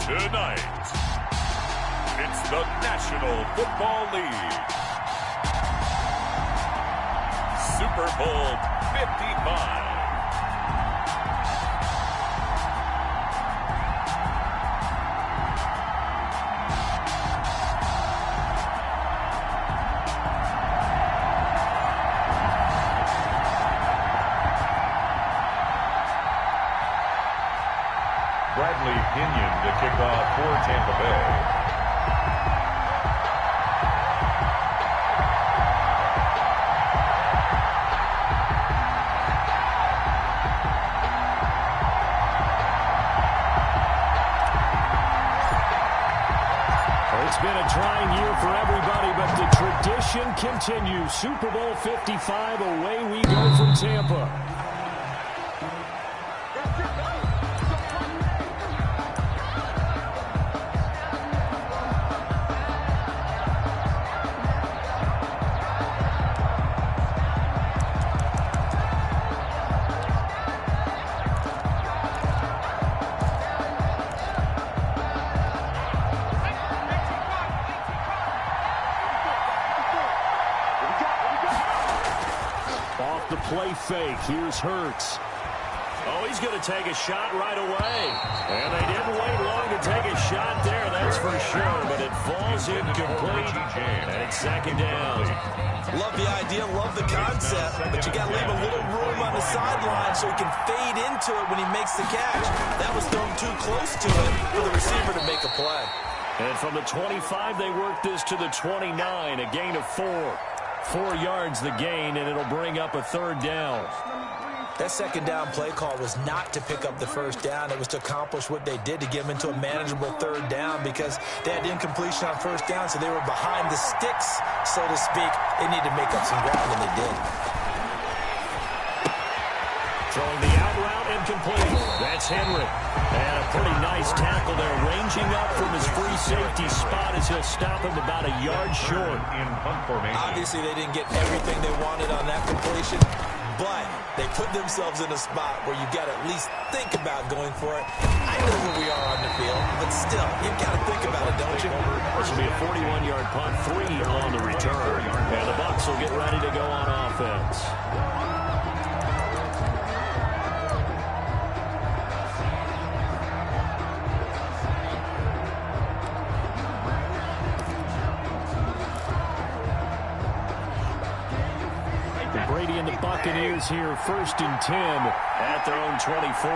Tonight, it's the National Football League. Super Bowl 55. To kick off for Tampa Bay. It's been a trying year for everybody, but the tradition continues. Super Bowl 55, away we go from Tampa. Play fake. Here's Hurts. Oh, he's going to take a shot right away. And they didn't wait long to take a shot there, that's for sure. But it falls incomplete. And it's second down. Love the idea, love the concept, but you got to leave a little room on the sideline so he can fade into it when he makes the catch. That was thrown too close to it for the receiver to make a play. And from the 25, they work this to the 29, a gain of 4. 4 yards the gain, and it'll bring up a third down. That second down play call was not to pick up the first down. It was to accomplish what they did to get them into a manageable third down because they had incompletion on first down, so they were behind the sticks, so to speak. They needed to make up some ground, and they did. Throwing the out route incomplete. That's Henry. And a pretty nice tackle there, ranging up from his free safety spot as he'll stop him about a yard short. Obviously, they didn't get everything they wanted on that completion, but they put themselves in a spot where you got to at least think about going for it. I know where we are on the field, but still, you've got to think about it, don't you? This will be a 41-yard punt, 3 on the return. And the Bucs will get ready to go on offense. Brady and the Buccaneers here, 1st and 10 at their own 24.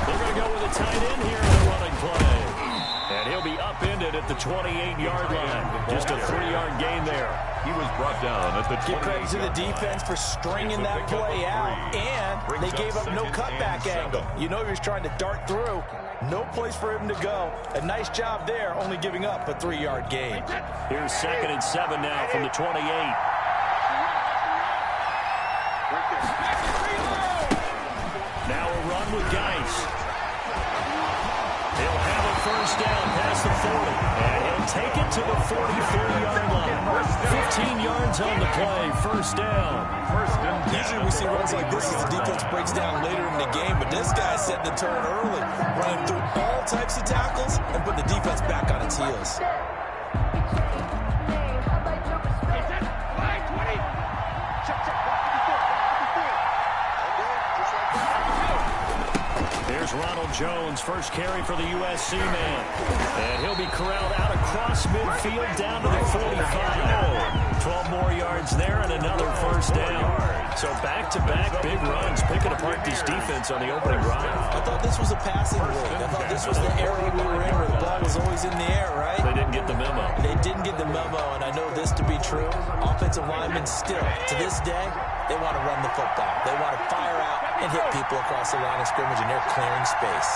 They're going to go with a tight end here in the running play. And he'll be upended at the 28-yard line. Just a 3-yard gain there. He was brought down at the 28. Give credit to the defense for stringing that play out, and they gave up no cutback angle. You know he was trying to dart through. No place for him to go. A nice job there, only giving up a 3-yard gain. Here's 2nd and 7 now from the 28. Now a run with Geis. He'll have a first down past the 40. And he'll take it to the 44-yard line. 15 yards on the play, first down. Usually we see runs like this as the defense breaks down later in the game, but this guy's setting the turn early, running through all types of tackles and putting the defense back on its heels. Here's Ronald Jones, first carry for the USC man. And he'll be corralled out across midfield down to the 45. 12 more yards there and another first down. So back-to-back big runs, picking apart this defense on the opening drive. I thought this was a passing league. I thought this was the era we were in where the ball was always in the air, right? They didn't get the memo. They didn't get the memo, and I know this to be true. Offensive linemen still, to this day, they want to run the football. They want to fire out and hit people across the line of scrimmage, and they're clearing space.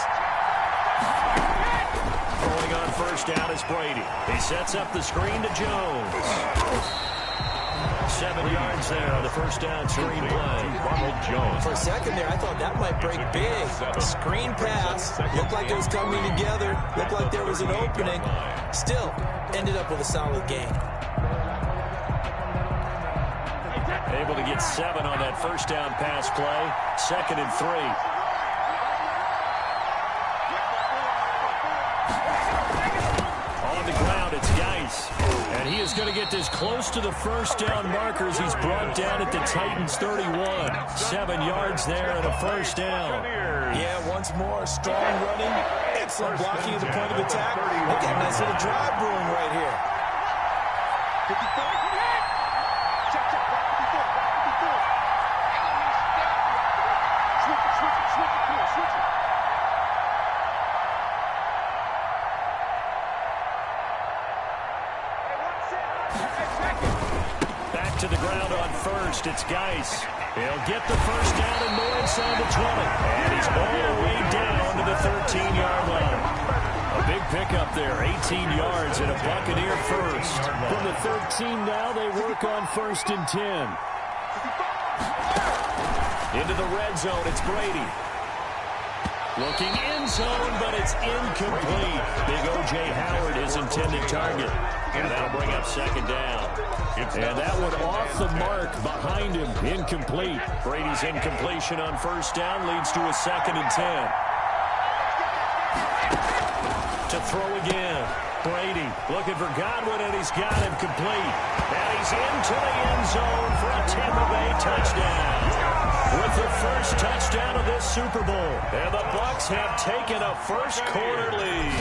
Going on first down is Brady. He sets up the screen to Jones. 7 yards there on the first down screen play. Ronald Jones. For a second there, I thought that might break big. Screen pass. Looked like it was coming together. Looked like there was an opening. Still, ended up with a solid game. Able to get 7 on that first down pass play. 2nd and 3. On the ground, it's Geis. And he is going to get this close to the first down markers. He's brought down at the Titans 31. 7 yards there and a first down. Yeah, once more, strong running. Excellent blocking at the point of attack. They got a nice little drive brewing right here. Back to the ground on first. It's Geis. He'll get the first down and more inside the 20. And he's all the way down to the 13-yard line. A big pickup there, 18 yards and a Buccaneer first. From the 13 now, they work on 1st and 10. Into the red zone, it's Brady. Looking end zone, but it's incomplete. Big O.J. Howard, his intended target. And that'll bring up 2nd down. And that one off the mark behind him. Incomplete. Brady's incompletion on 1st down leads to a 2nd and 10. To throw again. Brady looking for Godwin, and he's got him complete. And he's into the end zone for a Tampa Bay touchdown. With the first touchdown of this Super Bowl. And the Bucs have taken a first-quarter lead.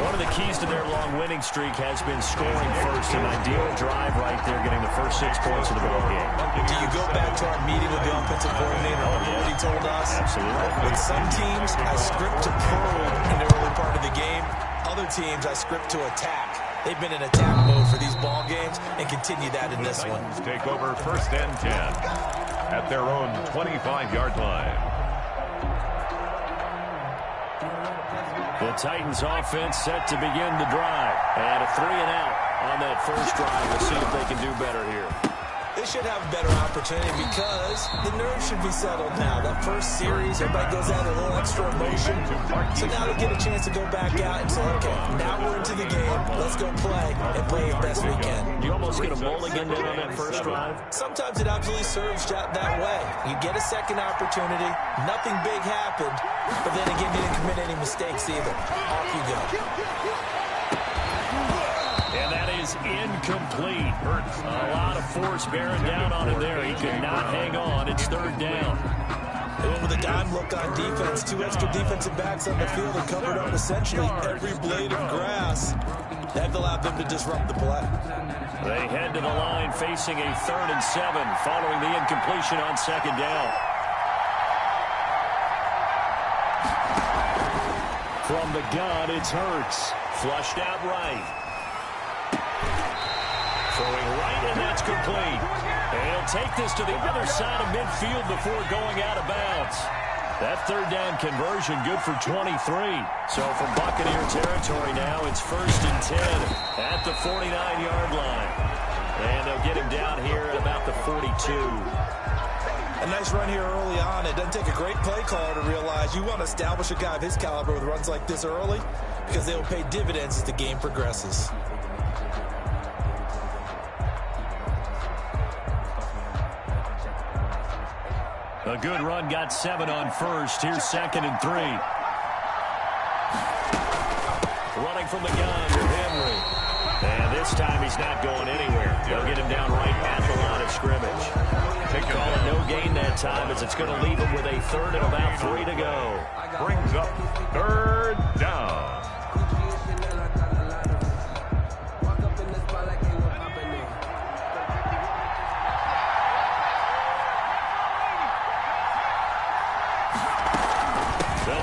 One of the keys to their long winning streak has been scoring first. An ideal drive right there, getting the first 6 points of the ball game. Do you go back to our meeting with the offensive coordinator on what he told us? Absolutely. With some teams, I script to probe in the early part of the game. Other teams, I script to attack. They've been in attack mode for these ball games and continue that in this one. Take over 1st and 10 at their own 25-yard line. The Titans offense set to begin the drive. And a 3-and-out on that first drive. We'll see if they can do better here. They should have a better opportunity because the nerves should be settled now. That first series, everybody goes out a little extra emotion. So now they get a chance to go back out and say, okay, now we're into the game. Let's go play and play as best we can. Do you almost get a mulligan there on that first drive? Sometimes it absolutely serves that way. You get a second opportunity. Nothing big happened. But then again, you didn't commit any mistakes either. Off you go. And that is incomplete. A lot of force bearing down on him there. He could not hang on. It's 3rd down. They went with a dime look on defense. 2 extra defensive backs on the field and covered up essentially every blade of grass. That allowed them to disrupt the play. They head to the line facing a 3rd and 7 following the incompletion on 2nd down. From the gun, it's Hurts. Flushed out right. Throwing right, and that's complete. And he'll take this to the other side of midfield before going out of bounds. That 3rd down conversion good for 23. So from Buccaneer territory now, it's 1st and 10 at the 49-yard line. And they'll get him down here at about the 42. A nice run here early on. It doesn't take a great play caller to realize you want to establish a guy of his caliber with runs like this early because they will pay dividends as the game progresses. A good run, got 7 on first. Here's 2nd and 3. Running from the gun to Henry. And this time he's not going anywhere. They'll get him down right at the line of scrimmage. Call it no gain that time as it's going to leave him with a 3rd and about 3 to go. Brings up 3rd down.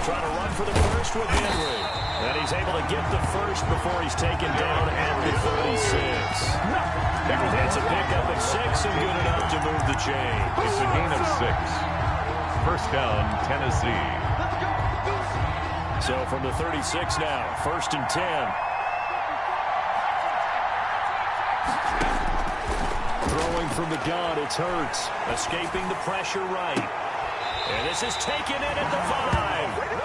Trying to run for the first with Henry. And he's able to get the first before he's taken down at the 36. It's a pickup of 6 and good enough to move the chain. It's a gain of 6. 1st down, Tennessee. So from the 36 now, 1st and 10. Throwing from the gun, it's Hurts. Escaping the pressure right. And this is taken in at the 5.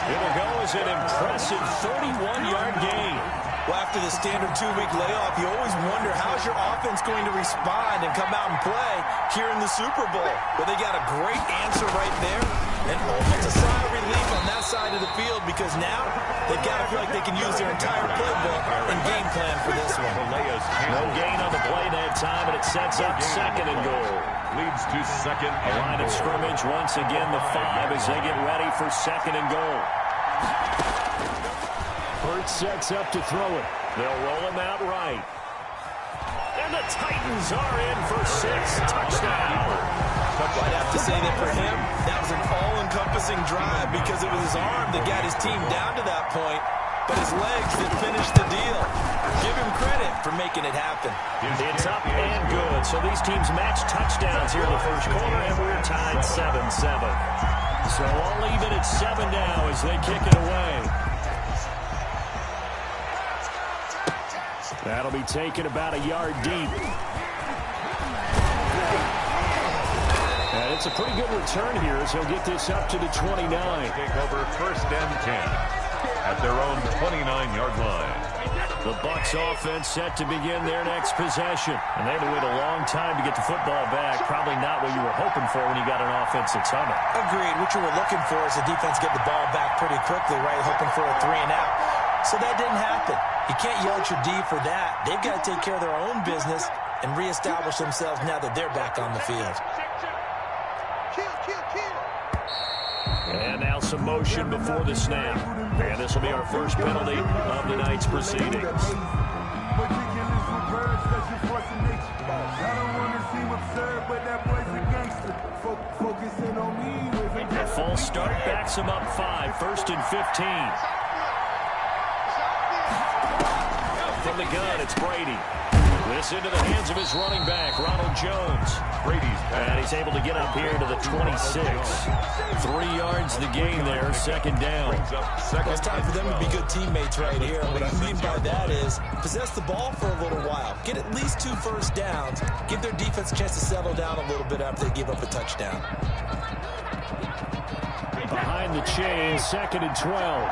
It'll go as an impressive 31-yard gain. Well, after the standard 2-week layoff, you always wonder how's your offense going to respond and come out and play here in the Super Bowl. Well, they got a great answer right there, and almost a sigh of relief on that side of the field because now they've got to feel like they can use their entire playbook and game plan for this one. No gain on the play that time, and it sets up second and goal. Leads to second and goal. Line of scrimmage once again the 5 as they get ready for second and goal. Burt sets up to throw it. They'll roll him out right. And the Titans are in for 6. Touchdown. I'd have to say that for him, that was an all-encompassing drive because it was his arm that got his team down to that point, but his legs that finished the deal. Give him credit for making it happen. It's up and good. So these teams match touchdowns here in the first quarter, and we're tied 7-7. So all even at 7 now as they kick it away. That'll be taken about a yard deep. And it's a pretty good return here as he'll get this up to the 29. Take over first and 10 at their own 29-yard line. The Bucs offense set to begin their next possession. And they had to wait a long time to get the football back. Probably not what you were hoping for when you got an offense that's humming. Agreed. What you were looking for is the defense get the ball back pretty quickly, right? Hoping for a 3 and out. So that didn't happen. You can't yell at your D for that. They've got to take care of their own business and reestablish themselves now that they're back on the field. And now some motion before the snap. And this will be our first penalty of the night's proceedings. A false start backs him up 5, first and 15. From the gun, it's Brady. This into the hands of his running back, Ronald Jones. Brady's pass. And he's able to get up here to the 26. 3 yards the gain there, second down. Well, it's time for them to be good teammates right here. What I mean by that is possess the ball for a little while. Get at least 2 first downs. Give their defense a chance to settle down a little bit after they give up a touchdown. Behind the chain, second and 12.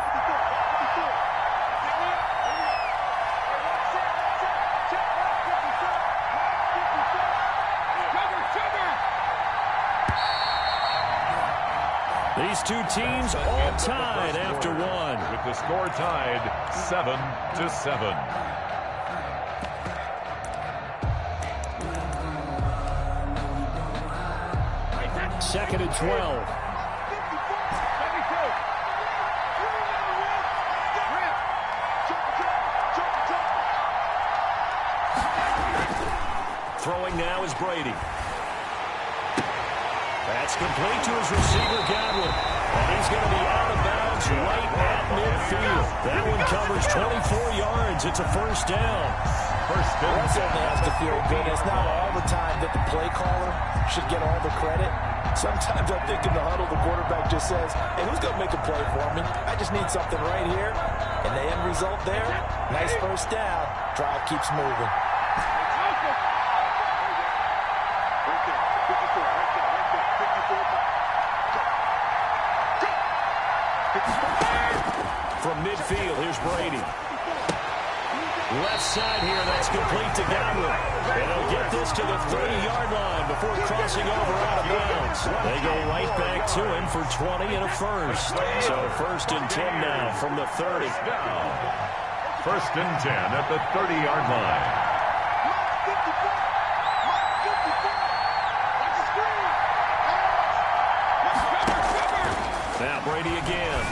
These two teams all tied after 1. With the score tied 7-7. Second and 12. Throwing now is Brady. That's complete to his receiver, Godwin. And he's going to be out of bounds right at midfield. That one covers 24 yards. It's a first down. First down. That certainly has to feel good. It's not all the time that the play caller should get all the credit. Sometimes I think in the huddle, the quarterback just says, hey, who's going to make a play for me? I just need something right here. And the end result there, nice first down. Drive keeps moving. From midfield, here's Brady. Left side here, that's complete to Godwin. And he'll get this to the 30-yard line before crossing over out of bounds. They go right back to him for 20 and a first. So first and 10 now from the 30. First and 10 at the 30-yard line. Now Brady again.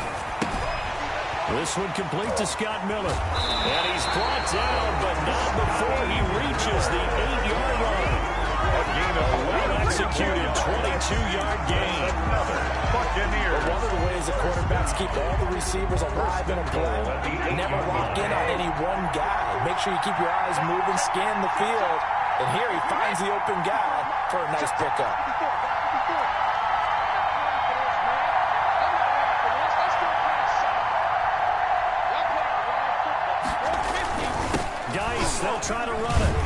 This one complete to Scott Miller. And he's brought down, but not before he reaches the 8-yard line. A gain of 11. Well-executed 22-yard gain. Another Buccaneer. One of the ways the quarterbacks keep all the receivers alive in a play, never lock in on any one guy. Make sure you keep your eyes moving, scan the field. And here he finds the open guy for a nice pickup. They'll try to run it.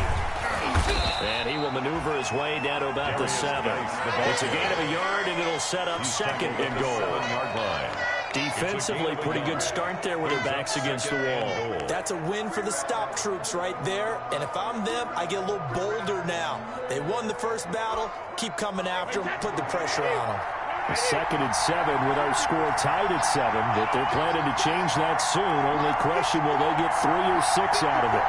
And he will maneuver his way down to about the 7. It's a gain of a yard, and it'll set up second and goal. 7-yard line. Defensively, pretty good start there with their backs against the wall. That's a win for the stop troops right there. And if I'm them, I get a little bolder now. They won the first battle. Keep coming after them. Put the pressure on them. 2nd and 7 with our score tied at 7. But they're planning to change that soon. Only question, will they get 3 or 6 out of it?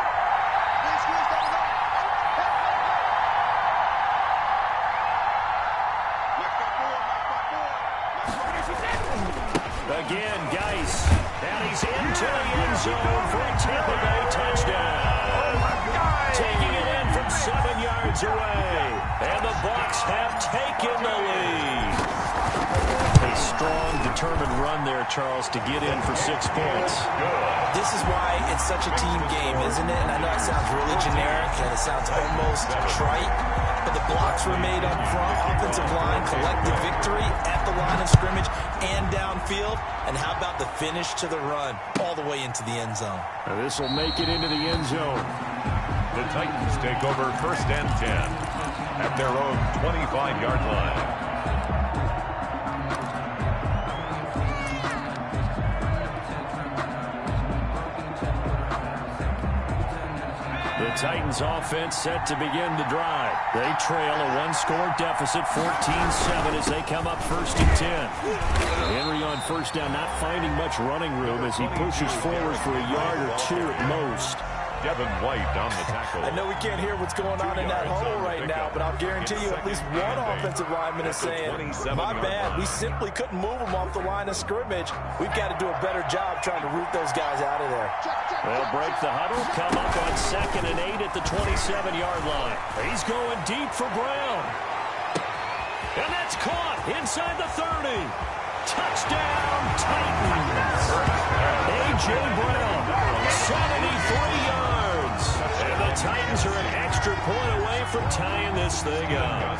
Again, Geis. And he's into the end zone for a Tampa Bay touchdown. Taking it in from 7 yards away. And the Bucs have taken the lead. A strong, determined run there, Charles, to get in for 6 points. This is why it's such a team game, isn't it? And I know it sounds really generic and it sounds almost trite, but the blocks were made up front. Offensive line, collective victory at the line of scrimmage and downfield. And how about the finish to the run all the way into the end zone? This will make it into the end zone. The Titans take over 1st and 10 at their own 25-yard line. The Titans offense set to begin the drive. They trail a 1-score deficit, 14-7 as they come up 1st and 10. Henry on 1st down, not finding much running room as he pushes forward for a yard or 2 at most. Devin White down the tackle. I know we can't hear what's going on in that hole right now, but I'll guarantee you at least one offensive lineman is saying, my bad, we simply couldn't move them off the line of scrimmage. We've got to do a better job trying to root those guys out of there. They'll break the huddle, come up on 2nd and 8 at the 27-yard line. He's going deep for Brown. And that's caught inside the 30. Touchdown, Titans. A.J. Brown, 73 yards. And the Titans are an extra point away from tying this thing up.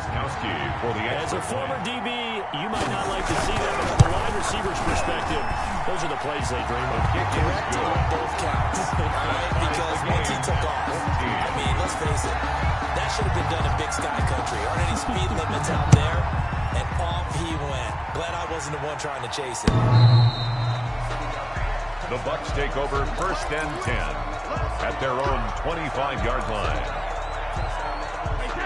As a former DB, you might not like to see that, but from the wide receiver's perspective, those are the plays they dream of. Correct on both counts, right? Because once he took off, I mean, let's face it, that should have been done in Big Sky Country. Aren't any speed limits out there? And off he went. Glad I wasn't the one trying to chase it. The Bucs take over 1st and 10 at their own 25-yard line.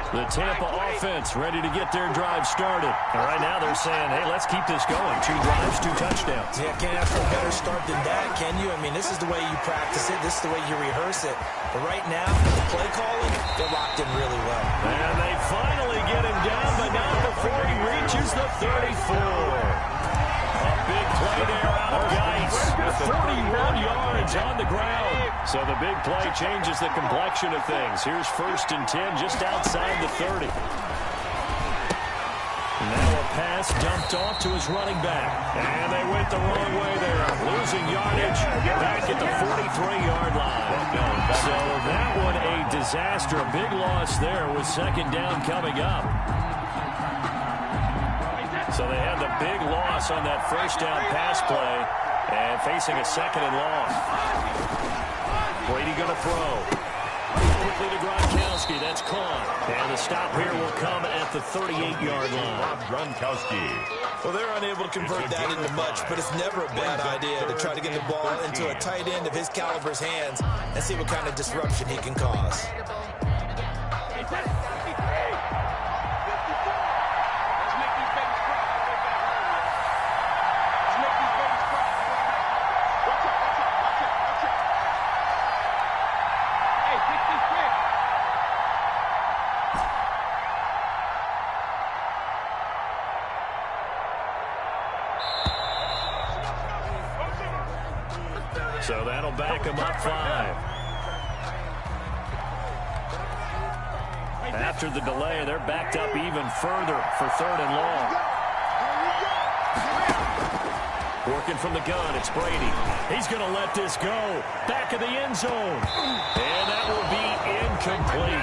The Tampa offense ready to get their drive started. And right now they're saying, hey, let's keep this going. 2 drives, 2 touchdowns. Yeah, can't ask for a better start than that, can you? I mean, this is the way you practice it. This is the way you rehearse it. But right now, the play calling, they're locked in really well. And they finally get him down, but not before he reaches the 34. A big play there out of Geis. 41 yards on the ground. So the big play changes the complexion of things. Here's 1st and 10 just outside the 30. Now a pass dumped off to his running back. And they went the wrong way there. Losing yardage back at the 43-yard line. So that one a disaster. A big loss there with 2nd down coming up. So they had the big loss on that 1st down pass play and facing a 2nd and long. Brady going to throw. Quickly to Gronkowski. That's caught. And the stop here will come at the 38-yard line. Gronkowski. Well, they're unable to convert that into much, but it's never a bad idea to try to get the ball into a tight end of his caliber's hands and see what kind of disruption he can cause. So that'll back him up 5. After the delay, they're backed up even further for 3rd and long. Working from the gun, it's Brady. He's going to let this go. Back of the end zone. And that will be incomplete.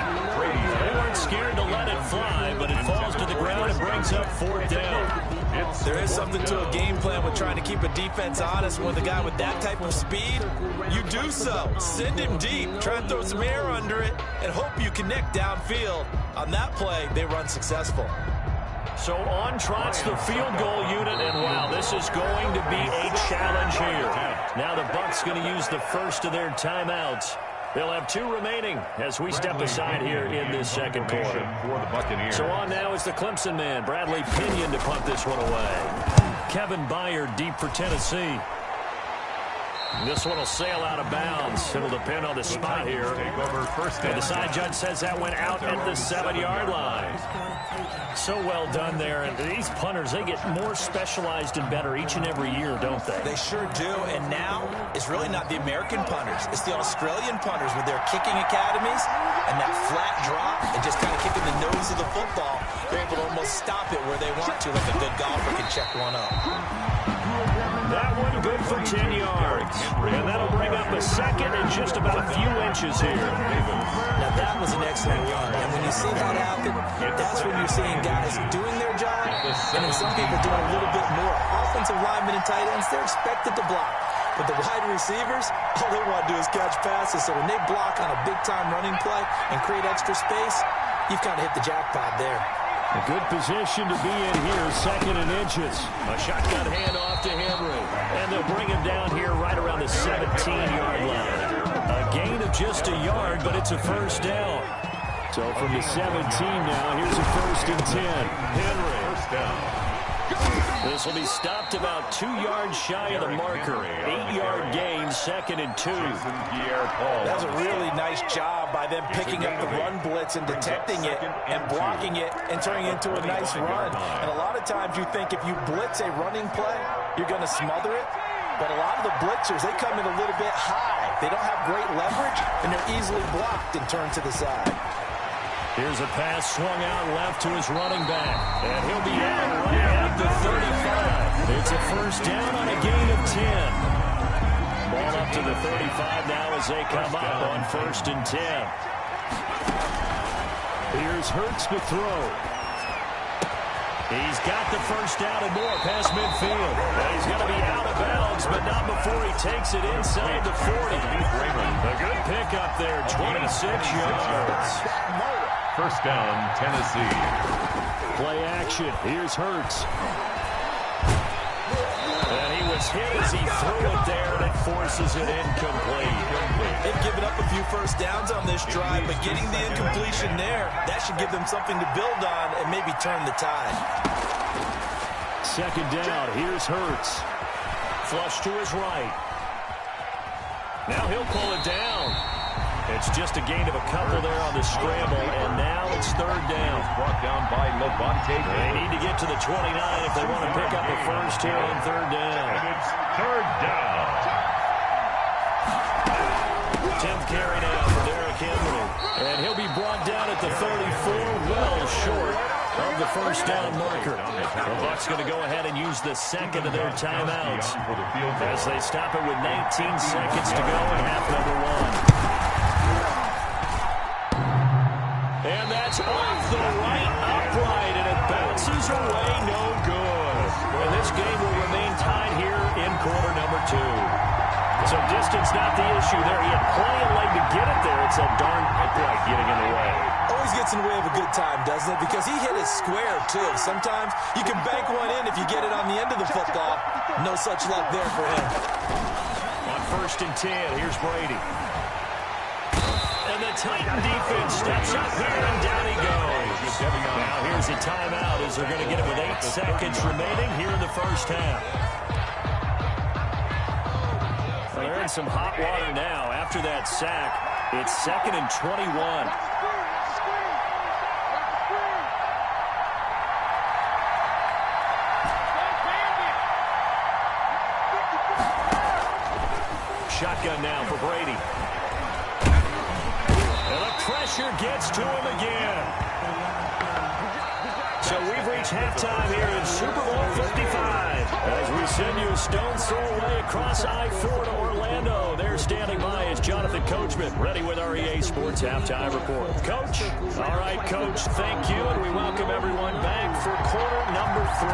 They weren't scared to let it fly, but it falls to the ground and brings up 4th down. There is something to a game plan with trying to keep a defense honest. When the guy with that type of speed, you do so. Send him deep. Try and throw some air under it and hope you connect downfield. On that play, they run successful. So on trots the field goal unit, and wow, this is going to be a challenge here. Now the Bucs going to use the first of their timeouts. They'll have 2 remaining as we step aside here in this second quarter. So on now is the Clemson man, Bradley Pinion, to punt this one away. Kevin Byard deep for Tennessee. This one will sail out of bounds. It'll depend on the spot here. And the side judge says that went out at the 7-yard line. So well done there. And these punters, they get more specialized and better each and every year, don't they? They sure do. And now it's really not the American punters. It's the Australian punters with their kicking academies and that flat drop and just kind of kicking the nose of the football. They're able to almost stop it where they want to, like a good golfer can check one up. That one good for 10 yards. And that'll bring up a second and just about a few inches here. Now that was an excellent run. And when you see that happen, that's when you're seeing guys doing their job and then some people doing a little bit more. Offensive linemen and tight ends, they're expected to block. But the wide receivers, all they want to do is catch passes. So when they block on a big-time running play and create extra space, you've kind of hit the jackpot there. A good position to be in here, 2nd and inches. A shotgun handoff to Henry. And they'll bring him down here right around the 17-yard line. A gain of just a yard, but it's a first down. So from the 17 now, here's a 1st and 10. Henry. First down. This will be stopped about 2 yards shy of the marker. 8-yard gain, 2nd and 2. That's a really nice job by them picking up the run blitz and detecting it and blocking it and turning it into a nice run. And a lot of times you think if you blitz a running play, you're going to smother it. But a lot of the blitzers, they come in a little bit high. They don't have great leverage, and they're easily blocked and turned to the side. Here's a pass swung out left to his running back. And he'll be out right at the 35. It's a first down on a gain of 10. Ball up to the 35 now as they come up on 1st and 10. Here's Hurts to throw. He's got the first down and more past midfield. And he's going to be out of bounds, but not before he takes it inside the 40. A good pickup there, 26 yards. First down, Tennessee. Play action. Here's Hurts. And he was hit as he threw it there, and it forces it incomplete. They've given up a few first downs on this drive, but getting the incompletion there, that should give them something to build on and maybe turn the tide. 2nd down. Here's Hurts. Flush to his right. Now he'll pull it down. It's just a gain of a couple there on the scramble, and now it's 3rd down. Brought down by Levante. They need to get to the 29 if they want to pick up a first here on 3rd down. And it's 3rd down. 10th carry now for Derrick Henry. And he'll be brought down at the 34, well short of the first down marker. The Bucs going to go ahead and use the 2nd of their timeouts as they stop it with 19 seconds to go in half number 1. And that's off the right upright, and it bounces away, no good. And this game will remain tied here in quarter number 2. So distance not the issue there. He had plenty of leg to get it there. It's that darn upright getting in the way. Always gets in the way of a good time, doesn't it? Because he hit it square, too. Sometimes you can bank one in if you get it on the end of the football. No such luck there for him. On 1st and 10, here's Brady. And the Titan defense steps up here, and down he goes. Now here's a timeout as they're going to get it with 8 seconds remaining here in the first half. Well, they're in some hot water now. After that sack, it's 2nd and 21. Shotgun now for Brady. And the pressure gets to him again. So we've reached halftime here in Super Bowl 55. As we send you a stone's throw away across I-4 to Orlando. There standing by is Jonathan Coachman, ready with our EA Sports Halftime Report. Coach? All right, Coach, thank you, and we welcome everyone back for quarter number 3.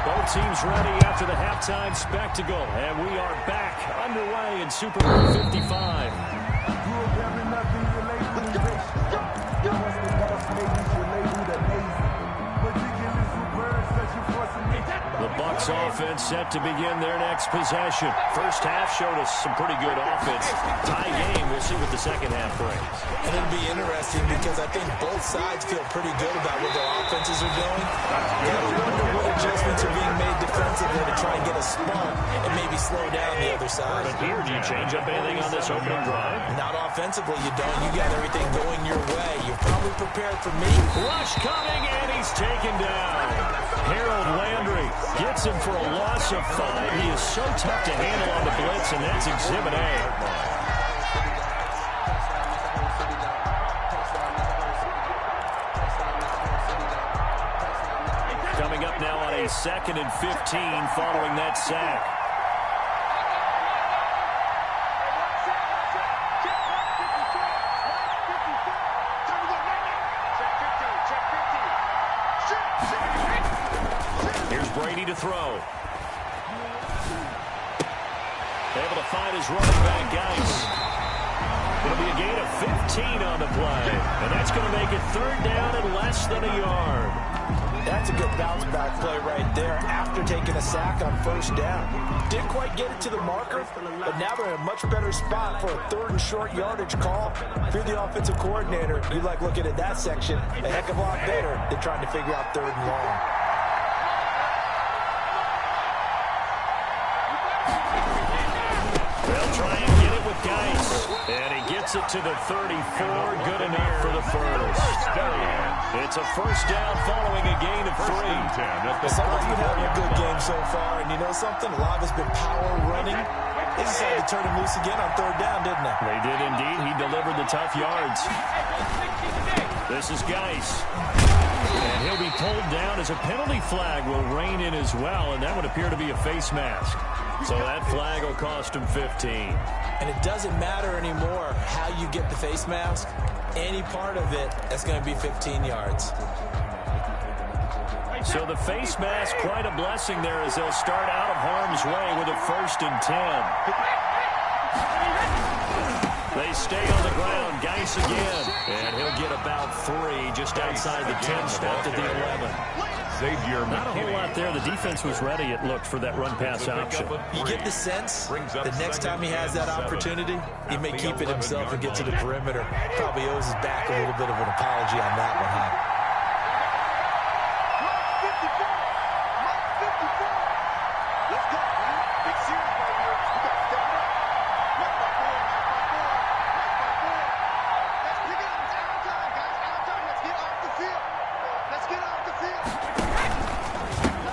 Both teams ready after the halftime spectacle, and we are back underway in Super Bowl 55. The Bucs offense set to begin their next possession. First half showed us some pretty good offense. Tie game, we'll see what the second half brings. And it'll be interesting because I think both sides feel pretty good about what their offenses are doing. You gotta wonder what adjustments are being made defensively to try and get a spark and maybe slow down the other side. But here, do you change up anything on this opening drive? Not offensively, you don't. You got everything going your way. You're probably prepared for me. Rush coming, and he's taken down. Harold Landry gets him for a loss of 5. He is so tough to handle on the blitz, and that's Exhibit A. Coming up now on a 2nd and 15 following that sack. Here's Brady to throw. Able to find his running back, Geis. It'll be a gain of 15 on the play. And that's going to make it 3rd down and less than a yard. That's a good bounce-back play right there after taking a sack on 1st down. Didn't quite get it to the marker, but now they're in a much better spot for a 3rd and short yardage call. If you're the offensive coordinator, you like looking at that section a heck of a lot better than trying to figure out 3rd and long. They'll try and get it with Geis. And he gets it to the 34. Good enough for the first. It's a 1st down following a gain of 3. Someone's been having a good game so far, and you know something? A lot of it's been power running. They decided to turn him loose again on 3rd down, didn't they? They did indeed. He delivered the tough yards. This is Geis. And he'll be pulled down as a penalty flag will rein in as well, and that would appear to be a face mask. So that flag will cost him 15. And it doesn't matter anymore how you get the face mask. Any part of it, that's going to be 15 yards. So the face mask, quite a blessing there as they'll start out of harm's way with a 1st and 10. They stay on the ground. Geis again. And he'll get about 3 just outside the 10, stopped at the 11. Not a whole lot there. The defense was ready, it looked, for that run-pass option. You get the sense the next time he has that opportunity, he may keep it himself and get to the perimeter. Probably owes his back a little bit of an apology on that one, huh?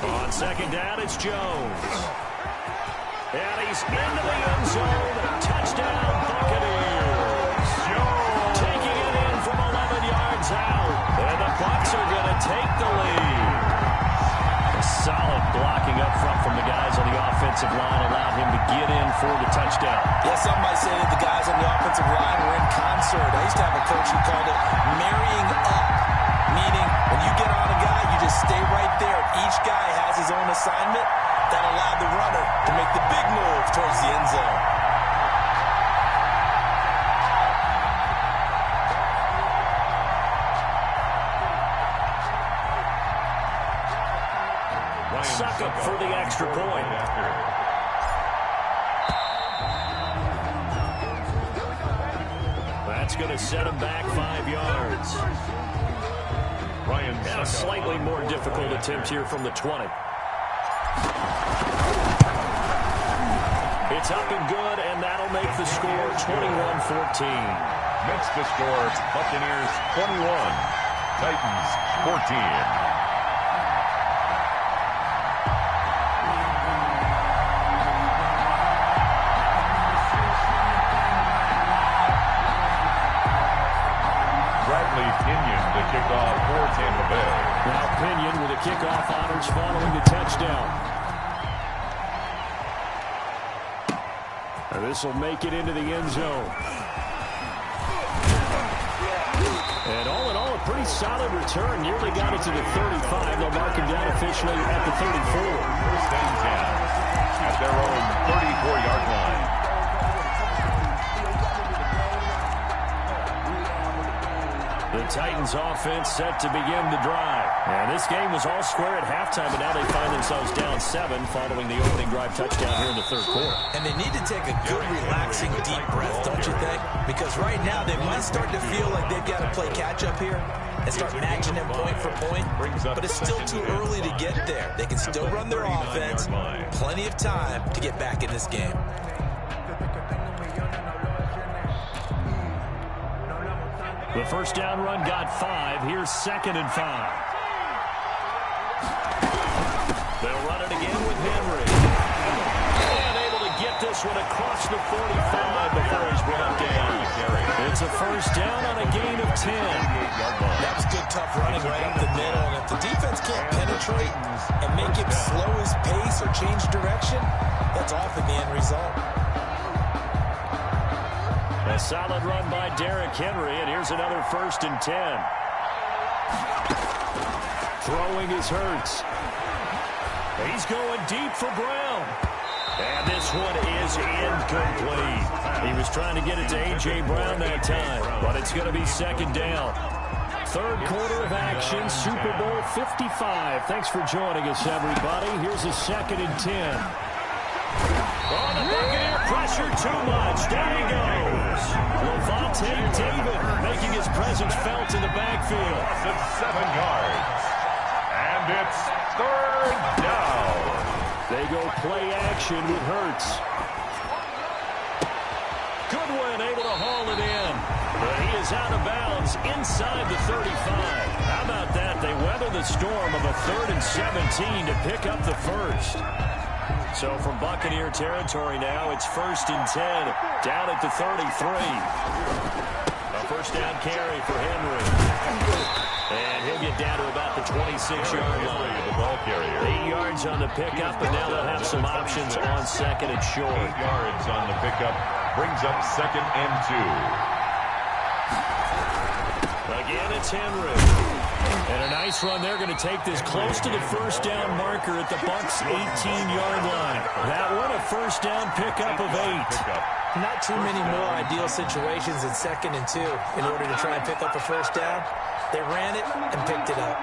On 2nd down, it's Jones. And he's into the end zone. Touchdown, Buccaneers. Jones taking it in from 11 yards out. And the Bucs are going to take the lead. A solid blocking up front from the guys on the offensive line allowed him to get in for the touchdown. Yeah, some might say that the guys on the offensive line were in concert. I used to have a coach who called it marrying up, meaning when you get on a guy, you just stay right there. Each guy has his own assignment. That allowed the runner to make the big move towards the end zone. Suck up for the extra point. That's going to set him back 5 yards. And a slightly more difficult attempt here from the 20. It's up and good, and that'll make the score 21-14. Makes the score Buccaneers 21, Titans 14. The kickoff for Tampa Bay. Now Pinion with the kickoff honors following the touchdown. And this will make it into the end zone. And all in all, a pretty solid return. Nearly got it to the 35. They'll mark him down officially at the 34. 1st and 10 at their own 34-yard line. The Titans offense set to begin the drive. And this game was all square at halftime, but now they find themselves down 7 following the opening drive touchdown here in the third quarter. And they need to take a good, relaxing, deep breath, don't you think? Because right now they might start to feel like they've got to play catch-up here and start matching them point for point. But it's still too early to get there. They can still run their offense. Plenty of time to get back in this game. The first down run got 5. Here's 2nd and 5. They'll run it again with Henry. And able to get this one across the 45 before he's brought down. It's a first down on a gain of 10. That was good, tough running right up the middle. And if the defense can't penetrate and make him slow his pace or change direction, that's often the end result. A solid run by Derrick Henry, and here's another 1st and 10. Throwing is Hurts. He's going deep for Brown. And this one is incomplete. He was trying to get it to A.J. Brown that time, but it's going to be 2nd down. Third quarter of action, Super Bowl 55. Thanks for joining us, everybody. Here's a 2nd and 10. Oh, the Buccaneer pressure too much. Down he goes. Levante David making his presence felt in the backfield. It's 7 yards. And it's 3rd down. They go play action with Hurts. Goodwin able to haul it in. But he is out of bounds inside the 35. How about that? They weather the storm of a 3rd and 17 to pick up the first. So from Buccaneer territory now, it's 1st and 10, down at the 33. A first down carry for Henry. And he'll get down to about the 26-yard line. The ball carrier. 8 yards on the pickup, and now they'll have some options on 2nd and short. 8 yards on the pickup, brings up 2nd and 2. Again, it's Henry. And a nice run. They're going to take this close to the first down marker at the Bucs' 18-yard line. That one, a first down pickup of 8. Not too many more ideal situations in 2nd and 2 in order to try and pick up a first down. They ran it and picked it up.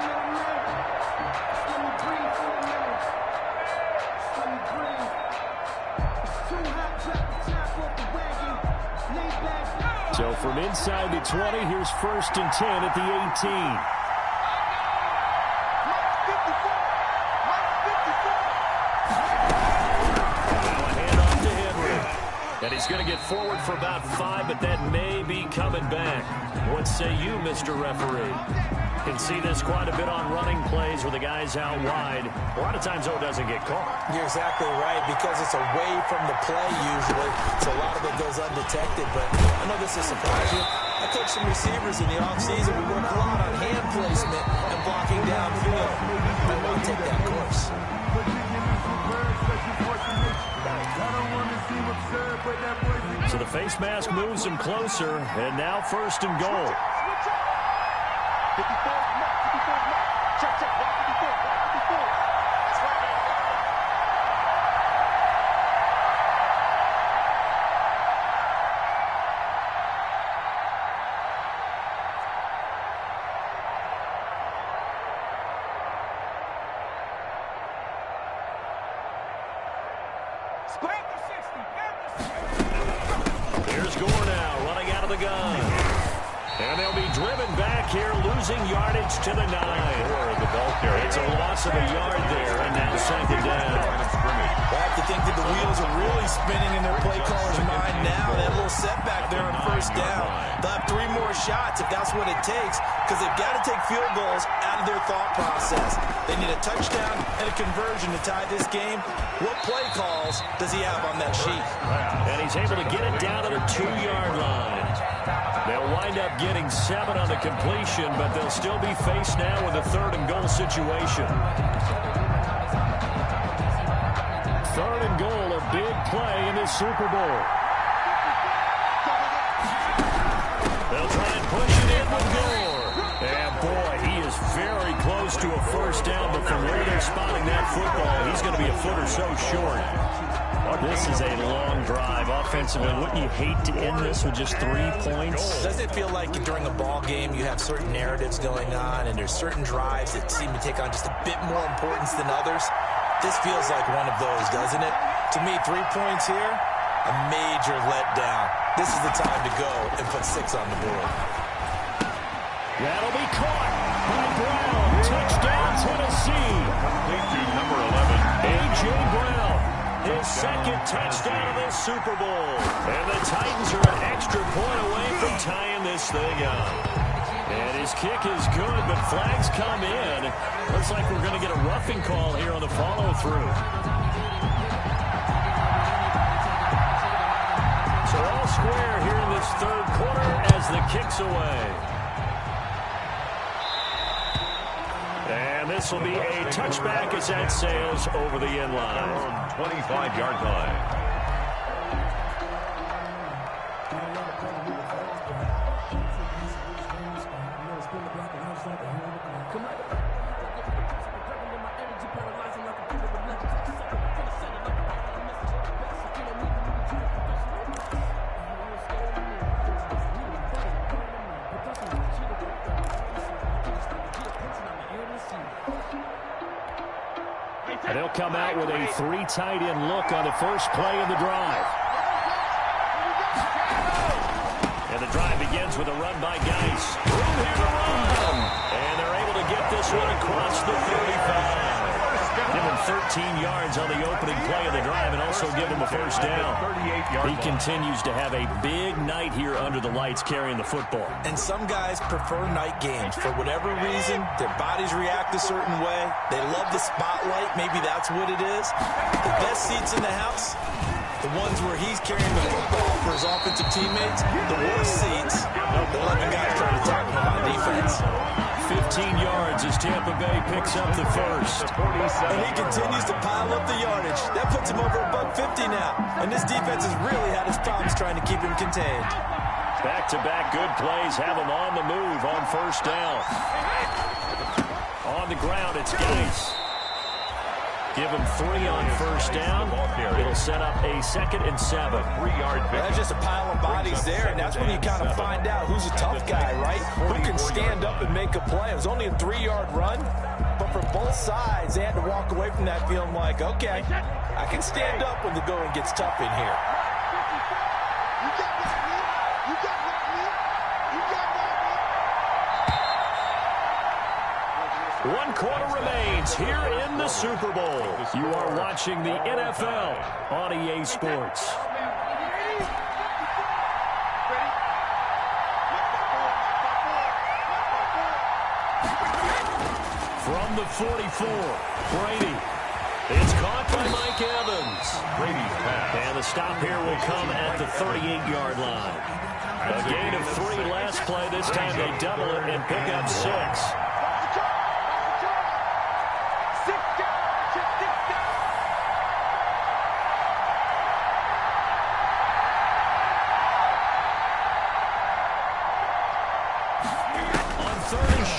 So from inside the 20, here's 1st and 10 at the 18. And he's going to get forward for about 5, but that may be coming back. What say you, Mr. Referee? Can see this quite a bit on running plays where the guy's out wide. A lot of times, though, it doesn't get caught. You're exactly right, because it's away from the play usually. So a lot of it goes undetected, but I know this will surprise you. I coach some receivers in the offseason. We work a lot on hand placement and blocking downfield. I want to take that course. So the face mask moves him closer, and now 1st and goal. Here's Gore now, running out of the gun. And they'll be driven back here, losing yardage to the 9. It's a loss of a yard there, and now 2nd down. I have to think that the wheels are really spinning in their play caller's mind now. That little setback there on 1st down. They'll have 3 more shots if that's what it takes, because they've got to take field goals out of their thought process. They need a touchdown and a conversion to tie this game. What play calls does he have on that sheet? And he's able to get it down to the 2-yard line. They'll wind up getting 7 on the completion, but they'll still be faced now with a 3rd and goal situation. 3rd and goal, a big play in this Super Bowl. They'll try and push it in with Gore. And boy, he is very close to a first down, but from where they're spotting that football, he's going to be a foot or so short. This is a long drive offensively. Wouldn't you hate to end this with just 3 points? Doesn't it feel like during a ball game you have certain narratives going on and there's certain drives that seem to take on just a bit more importance than others? This feels like one of those, doesn't it? To me, 3 points here, a major letdown. This is the time to go and put 6 on the board. That'll be caught by Brown. Touchdown, Tennessee. Complete to number 11. A.J. Brown, his second touchdown of this Super Bowl. And the Titans are an extra point away from tying this thing up. And his kick is good, but flags come in. Looks like we're going to get a roughing call here on the follow-through. So all square here in this third quarter as the kick's away. And this will be a touchback as that sails over the end line. 25-yard line. And they'll come out with a 3 tight end look on the first play of the drive. And the drive begins with a run by Geis. Room here to run. And they're able to get this one across the 35. Give him 13 yards on the opening play of the drive and also give him a first down. He continues to have a big night here under the lights carrying the football. And some guys prefer night games. For whatever reason, their bodies react a certain way. They love the spotlight. Maybe that's what it is. The best seats in the house, the ones where he's carrying the football for his offensive teammates. The worst seats, the 11 guys trying to tackle him on defense. 15 yards as Tampa Bay picks up the first. And he continues to pile up the yardage. That puts him over $150 now. And this defense has really had its problems trying to keep him contained. Back-to-back good plays have him on the move on first down. On the ground, it's Geis. Give him 3 on first down. It'll set up a 2nd and 7. 3-yard pick. That's just a pile of bodies there, and that's when you kind of find out who's a tough guy, right? Who can stand up and make a play. It was only a 3-yard run, but for both sides, they had to walk away from that feeling like, okay, I can stand up when the going gets tough in here. One quarter remains here in the Super Bowl. You are watching the NFL on EA Sports. From the 44, Brady. It's caught by Mike Evans. Brady's pass. And the stop here will come at the 38-yard line. A gain of 3 last play. This time they double it and pick up 6.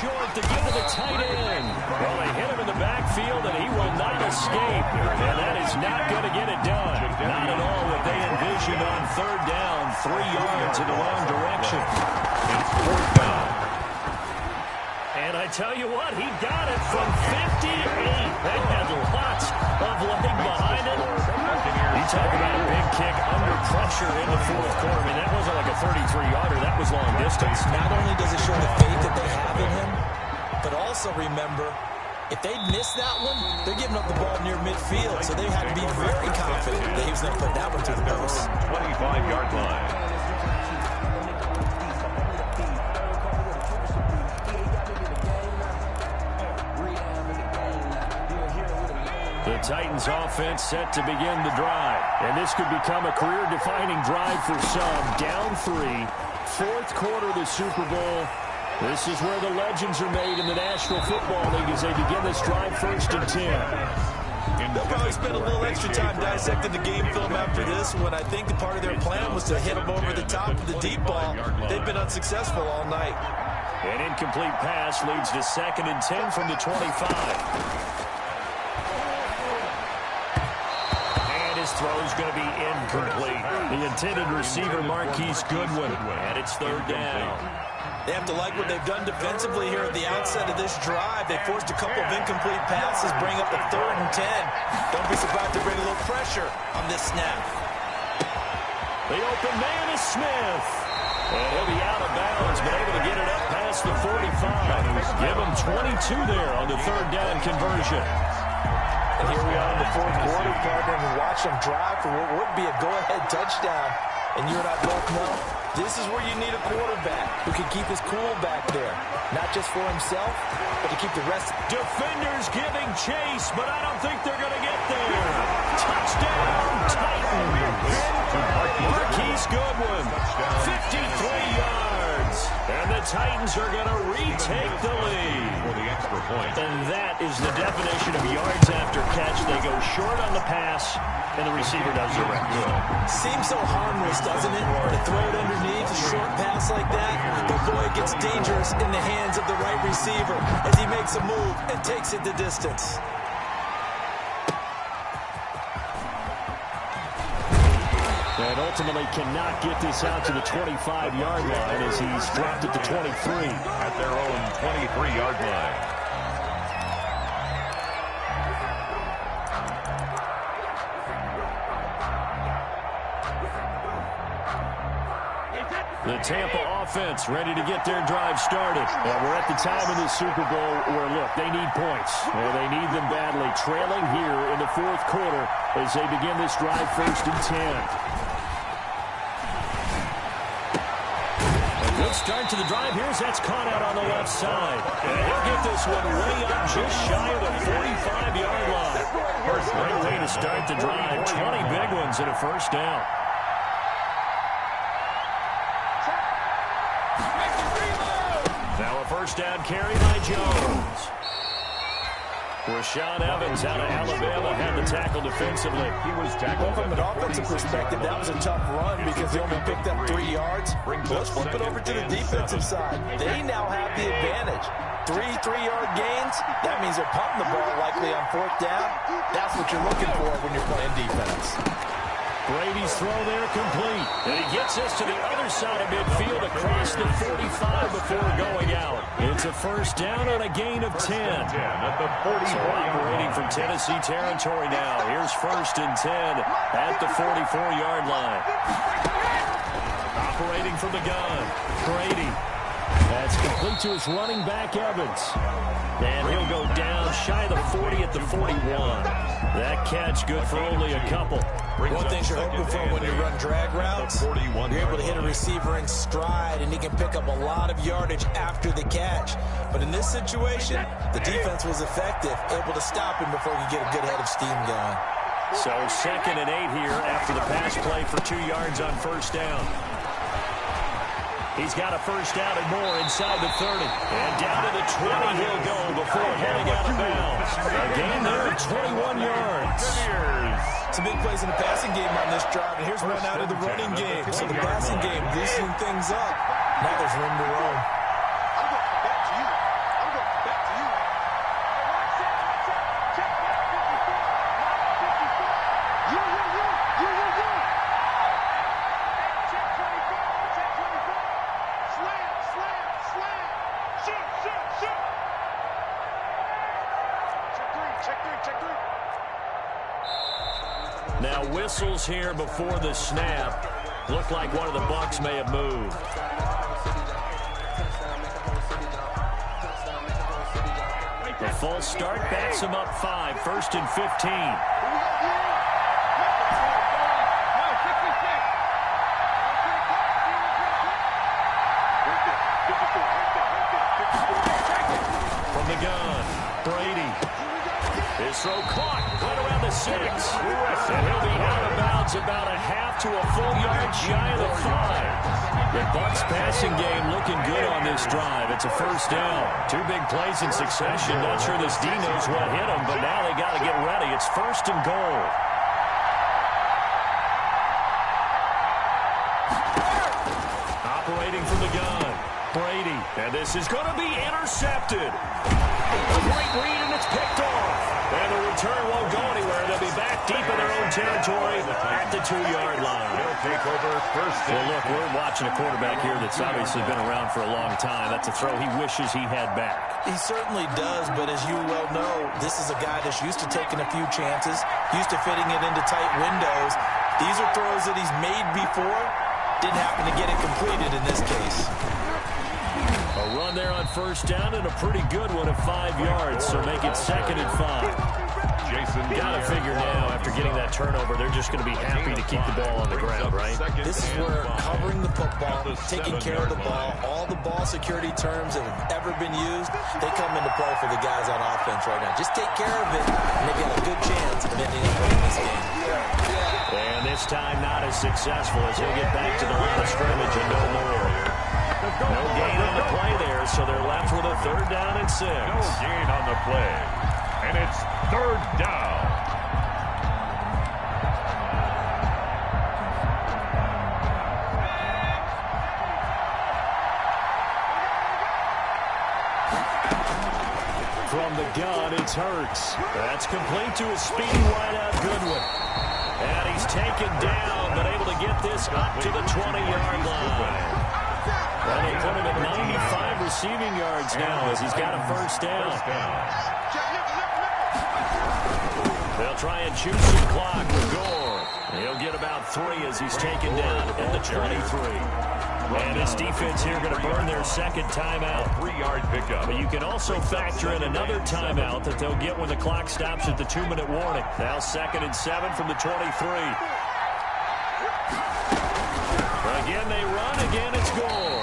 Short to give to the tight end. Well, they hit him in the backfield, and he will not escape. And that is not going to get it done. Not at all what they envisioned on third down. 3 yards in the wrong direction. It's 4th down. And I tell you what, he got it from 58. They had lots of leg behind it. You talk about a big kick under pressure in the fourth quarter. I mean, that wasn't like a 33-yarder. That was long distance. Not only does it show the faith that they have in him, but also remember, if they miss that one, they're giving up the ball near midfield. So they had to be very confident that he was going to put that one to the post. 25-yard line. The Titans offense set to begin the drive. And this could become a career-defining drive for some. Down 3, 4th quarter of the Super Bowl. This is where the legends are made in the National Football League as they begin this drive 1st and 10. They'll probably spend a little extra time dissecting the game film after this when I think the part of their plan was to hit them over the top of the deep ball. They've been unsuccessful all night. An incomplete pass leads to 2nd and 10 from the 25. throw's going to be incomplete. The intended receiver, Marquise Goodwin, and it's third down. They have to like what they've done defensively here at the outset of this drive. They forced a couple of incomplete passes, bring up a 3rd and 10. Don't be surprised to bring a little pressure on this snap. The open man is Smith. And he'll be out of bounds, but able to get it up past the 45. Give him 22 there on the 3rd down conversion. And here we are in the 4th quarter, partner, and watch them drive for what would be a go-ahead touchdown. And you and I both know this is where you need a quarterback who can keep his cool back there. Not just for himself, but to keep the rest. Defenders giving chase, but I don't think they're going to get there. Touchdown, Titans. Marquise Goodwin, 53 yards. And the Titans are going to retake the lead. For the extra point. And that is the definition of yards after catch. They go short on the pass, and the receiver does the rest. Seems so harmless, doesn't it? To throw it underneath a short pass like that. But boy, it gets dangerous in the hands of the right receiver as he makes a move and takes it the distance. And ultimately cannot get this out to the 25-yard line as he's dropped at the 23. At their own 23-yard line. The Tampa offense ready to get their drive started. And we're at the time in the Super Bowl where, look, they need points. And they need them badly. Trailing here in the 4th quarter as they begin this drive 1st and 10. Good start to the drive. That's caught out on the left side. And he'll get this one way up just shy of the 45-yard line. Great way to start the drive. 20 big ones and a 1st down. Now a 1st down carry by Jones. Rashaan Evans out of Alabama had the tackle defensively. He was tackled. From an offensive perspective, that was a tough run because they only picked up 3 yards. Let's flip it over to the defensive side. They now have the advantage. 3 3-yard gains. That means they're punting the ball likely on 4th down. That's what you're looking for when you're playing defense. Brady's throw there complete. And he gets us to the other side of midfield across the 45 before going out. It's a 1st down on a gain of 10. At the 44. So operating from Tennessee territory now. Here's 1st and 10 at the 44-yard line. Operating from the gun. Brady. That's complete to his running back, Evans. And he'll go down shy of the 40 at the 41. That catch good for only a couple. One thing you're hoping for when you run drag routes, you're able to hit a receiver in stride, and he can pick up a lot of yardage after the catch. But in this situation, the defense was effective, able to stop him before he could get a good head of steam going. So 2nd and 8 here after the pass play for 2 yards on 1st down. He's got a 1st down and more inside the 30. And down to the 20 he'll go before heading out of bounds. A gain there of 21 yards. Some big plays in the passing game on this drive, and here's one out of the running game. So the passing game loosening things up. Now there's room to roam. Now whistles here before the snap. Looked like one of the Bucs may have moved. The false start backs him up 5. 1st and 15. From the gun, Brady. His throw caught right around the 6. And he'll be out of bounds about a half to a full yard shy of the 5. The Bucs passing game looking good on this drive. It's a 1st down. 2 big plays in succession. Not sure this D knows what hit him, but now they got to get ready. It's 1st and goal. Operating from the gun, Brady. And this is going to be intercepted. A great read, and it's picked off. And the return won't go anywhere. They'll be back deep in their own territory. territory at the 2-yard line. He'll take over first. Well, look, we're watching a quarterback here that's obviously been around for a long time. That's a throw he wishes he had back. He certainly does, but as you well know, this is a guy that's used to taking a few chances, used to fitting it into tight windows. These are throws that he's made before. Didn't happen to get it completed in this case. A run there on first down and a pretty good one at 5 yards, so make it 2nd and 5. Got to figure now, after getting that turnover, they're just going to be happy to keep the ball on the ground, right? This is where covering the football, taking care of the ball, all the ball security terms that have ever been used, they come into play for the guys on offense right now. Just take care of it, and they've got a good chance of ending up winning this game. And this time not as successful as he'll get back to the line of scrimmage and no more. No gain on the play there, so they're left with a 3rd down and 6. No gain on the play. And it's 3rd down. From the gun, it's Hurts. That's complete to a speedy wideout Goodwin. And he's taken down, but able to get this up to the 20-yard line. Well, they put him at 95 receiving yards now as he's got a 1st down. They'll try and choose some clock with Gore. He'll get about 3 as he's taken down at the 23. And this defense here going to burn their 2nd timeout. 3-yard pickup. But you can also factor in another timeout that they'll get when the clock stops at the 2-minute warning. Now 2nd and 7 from the 23. Again, they run. Again, it's Gore.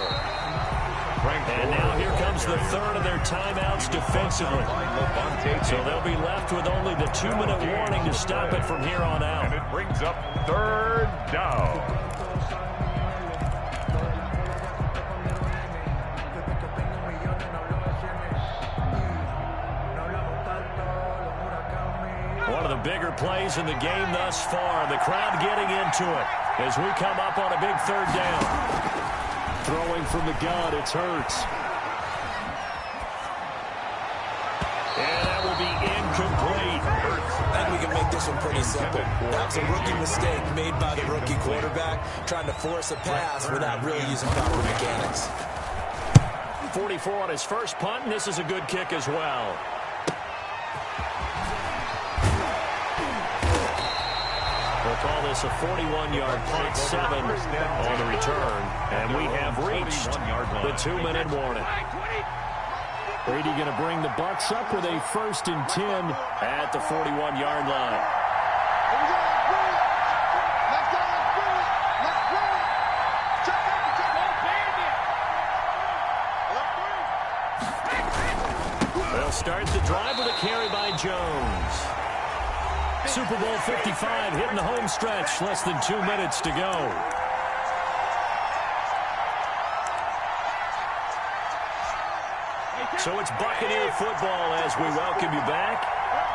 And now here comes the 3rd of their timeouts defensively. So they'll be left with only the 2-minute warning to stop it from here on out. And it brings up 3rd down. One of the bigger plays in the game thus far. The crowd getting into it as we come up on a big 3rd down. Throwing from the gun, it's Hurts. And that will be incomplete. I think we can make this one pretty simple. That was a rookie mistake made by the rookie quarterback, trying to force a pass without really using proper mechanics. 44 on his first punt, and this is a good kick as well. We'll call this a 41-yard punt, 7 on the return. And we have reached the 2-minute warning. Brady going to bring the Bucs up with a 1st and 10 at the 41-yard line. They'll start the drive with a carry by Jones. Super Bowl 55 hitting the home stretch. Less than 2 minutes to go. So it's Buccaneer football as we welcome you back.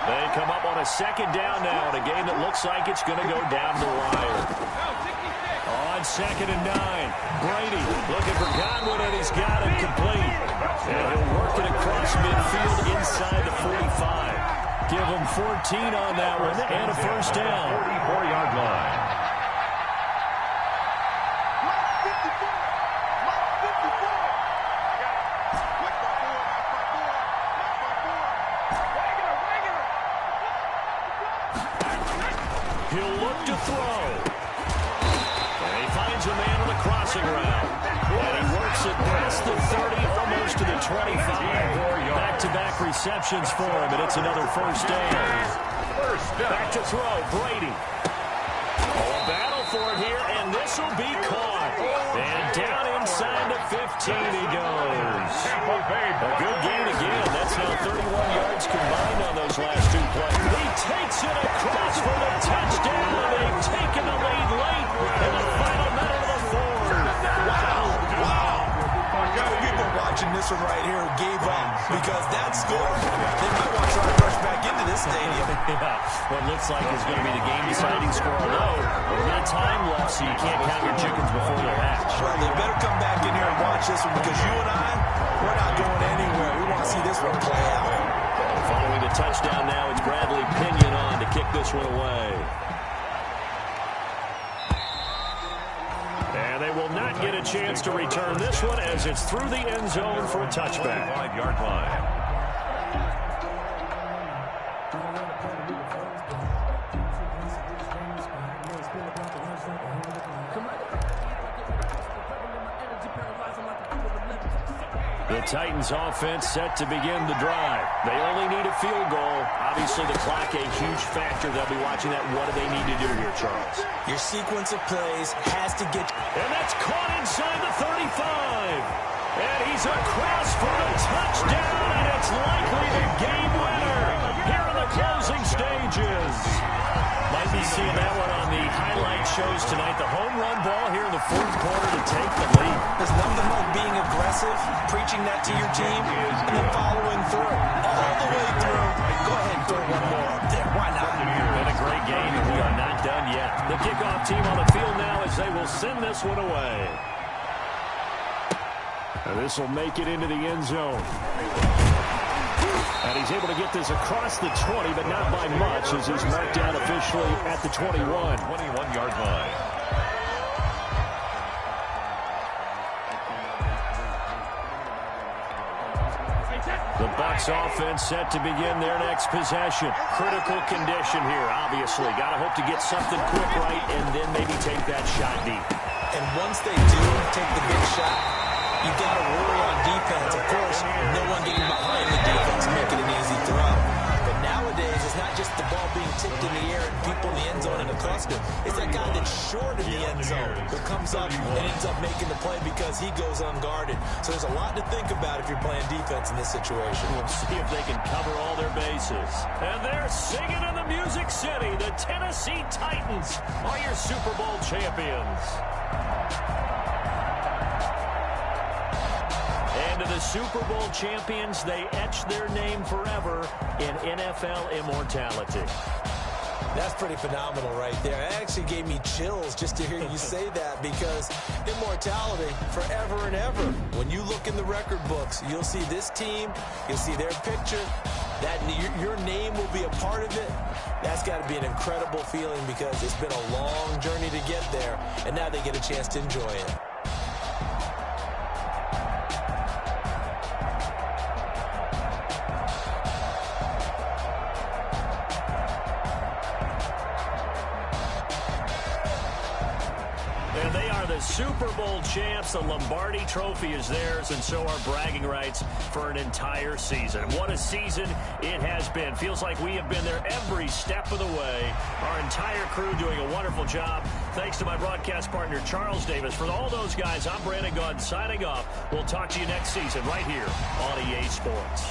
They come up on a 2nd down now in a game that looks like it's going to go down the wire. On 2nd and 9, Brady looking for Godwin, and he's got it complete. And he'll work it across midfield inside the 45. Give him 14 on that one and a 1st down. 44-yard line. He'll look to throw. And he finds a man on the crossing route. And he works it past the 30, almost to the 25. Back-to-back receptions for him, and it's another 1st down. Back to throw, Brady. A battle for it here, and this will be caught. And down inside the 15 he goes. A good gain again. That's now 31 yards combined on those last 2 plays. He takes it across for the touchdown. They've taken the lead late in the final minute of the 4th. Wow. People watching this one right here gave up because that score, they might want to try to rush back into this stadium. Yeah, what looks like is going to be the game-deciding score. Although, a little time left, so you can't count your chickens before they hatch. Well, they better come back in here and watch this one because you and I, we're not going anywhere. We want to see this one play out. Following the touchdown now, it's Bradley Pinion on to kick this one away. get a chance to return this one as it's through the end zone for a touchback. 5-yard line. The Titans offense set to begin the drive. They only need a field goal. Obviously, the clock a huge factor. They'll be watching that. What do they need to do here, Charles? Your sequence of plays has to get... And that's caught inside the 35. And he's across for the touchdown, and it's likely the game winner here in the closing stages. Might be seeing that one on the highlight shows tonight. The home run ball here in the fourth quarter to take the lead. There's nothing like being aggressive, preaching that to your team, and then following through. All the way through. Go ahead and throw one more up there. Why not? Been a great game, and we are not done yet. The kickoff team on the field now as they will send this one away. And this will make it into the end zone. And he's able to get this across the 20, but not by much, as he's marked down officially at the 21. 21-yard line. The Bucs offense set to begin their next possession. Critical condition here, obviously. Got to hope to get something quick right and then maybe take that shot deep. And once they do take the big shot, you got to worry on defense. Of course, no one getting behind the defense, making an easy throw. But nowadays, it's not just the ball being tipped in the air and people in the end zone in a cluster. It's that guy that's short in the end zone who comes up and ends up making the play because he goes unguarded. So there's a lot to think about if you're playing defense in this situation. We'll see if they can cover all their bases. And they're singing in the Music City. The Tennessee Titans are your Super Bowl champions. And to the Super Bowl champions, they etch their name forever in NFL immortality. That's pretty phenomenal right there. It actually gave me chills just to hear you say that, because immortality forever and ever. When you look in the record books, you'll see this team, you'll see their picture, that your name will be a part of it. That's got to be an incredible feeling, because it's been a long journey to get there, and now they get a chance to enjoy it. Super Bowl champs. The Lombardi Trophy is theirs, and so are bragging rights for an entire season. What a season it has been. Feels like we have been there every step of the way. Our entire crew doing a wonderful job. Thanks to my broadcast partner, Charles Davis. For all those guys, I'm Brandon Gaudin signing off. We'll talk to you next season right here on EA Sports.